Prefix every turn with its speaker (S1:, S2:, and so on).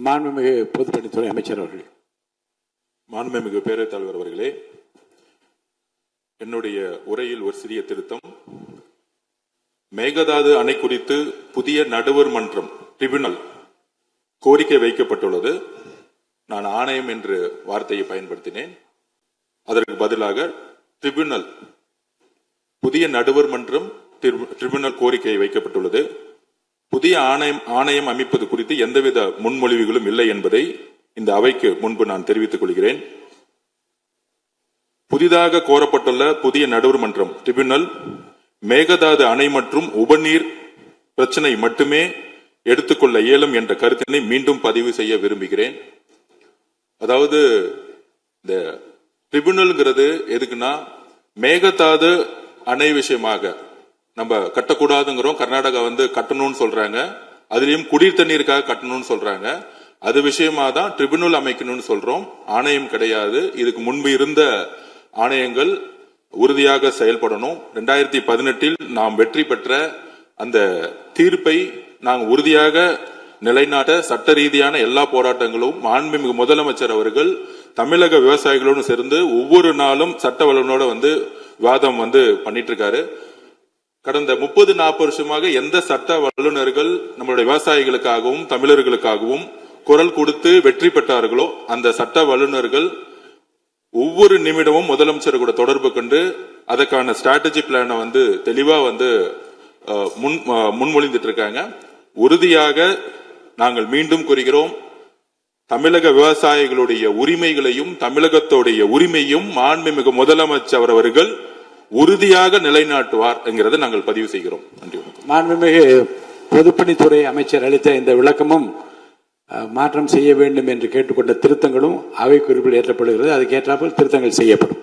S1: மாண்புமிகு பொதுப்பணித்துறை அமைச்சர் அவர்கள்.
S2: மாண்புமிகு பேரவைத் தலைவர் அவர்களே, என்னுடைய உரையில் ஒரு சிறிய திருத்தம். மேகதாது அணை குறித்து புதிய நடுவர் மன்றம் ட்ரிபியூனல் கோரிக்கை வைக்கப்பட்டுள்ளது. நான் ஆணையம் என்று வார்த்தையை பயன்படுத்தினேன். அதற்கு பதிலாக ட்ரிபியூனல், புதிய நடுவர் மன்றம் ட்ரிபியூனல் கோரிக்கை வைக்கப்பட்டுள்ளது. புதிய ஆணையம் அமைப்பது குறித்து எந்தவித முன்மொழிவுகளும் இல்லை என்பதை இந்த அவைக்கு முன்பு நான் தெரிவித்துக் கொள்கிறேன். புதிதாக கோரப்பட்டுள்ள புதிய நடுவர் மன்றம் ட்ரிபியூனல் மேகதாது அணை மற்றும் உபநீர் பிரச்சனை மட்டுமே எடுத்துக்கொள்ள இயலும் என்ற கருத்தினை மீண்டும் பதிவு செய்ய விரும்புகிறேன். அதாவது இந்த ட்ரிபியூனல்ங்கிறது எதுக்குன்னா, மேகதாது அணை விஷயமாக நம்ம கட்டக்கூடாதுங்கிறோம். கர்நாடகா கட்டணும்னு சொல்றாங்க. அதுலயும் குடிநீர் தண்ணீருக்காக கட்டணும்னு சொல்றாங்க. அது விஷயமா தான் ட்ரிபியூனல் அமைக்கணும்னு சொல்றோம். ஆணையம் கிடையாது. இதுக்கு முன்பு இருந்த ஆணையங்கள் உறுதியாக செயல்படணும். 2018 நாம் வெற்றி பெற்ற அந்த தீர்ப்பை நாங்கள் உறுதியாக நிலைநாட்ட சட்ட ரீதியான எல்லா போராட்டங்களும் மாண்புமிகு முதலமைச்சர் அவர்கள் தமிழக விவசாயிகளோடு சேர்ந்து ஒவ்வொரு நாளும் சட்ட வல்லுநரோட விவாதம் பண்ணிட்டு இருக்காரு. கடந்த 30-40 வருஷமாக எந்த சட்ட வல்லுநர்கள் நம்மளுடைய விவசாயிகளுக்காகவும் தமிழர்களுக்காகவும் குரல் கொடுத்து வெற்றி பெற்றார்களோ அந்த சட்ட வல்லுநர்கள் ஒவ்வொரு நிமிடமும் முதலமைச்சர் கூட தொடர்பு கொண்டு அதற்கான ஸ்ட்ராட்டஜி பிளான தெளிவா முன்மொழிந்துட்டு இருக்காங்க. உறுதியாக நாங்கள் மீண்டும் கூறுகிறோம், தமிழக விவசாயிகளுடைய உரிமைகளையும் தமிழகத்துடைய உரிமையும் மாண்புமிகு முதலமைச்சர் அவர்கள் உறுதியாக நிலைநாட்டுவார் என்கிறதை நாங்கள் பதிவு செய்கிறோம். நன்றி.
S1: மாண்புமிகு பொதுப்பணித்துறை அமைச்சர் அளித்த இந்த விளக்கமும் மாற்றம் செய்ய வேண்டும் என்று கேட்டுக்கொண்ட திருத்தங்களும் அவை குறிப்பில் ஏற்றப்படுகிறது. அதுக்கேற்றாமல் திருத்தங்கள் செய்யப்படும்.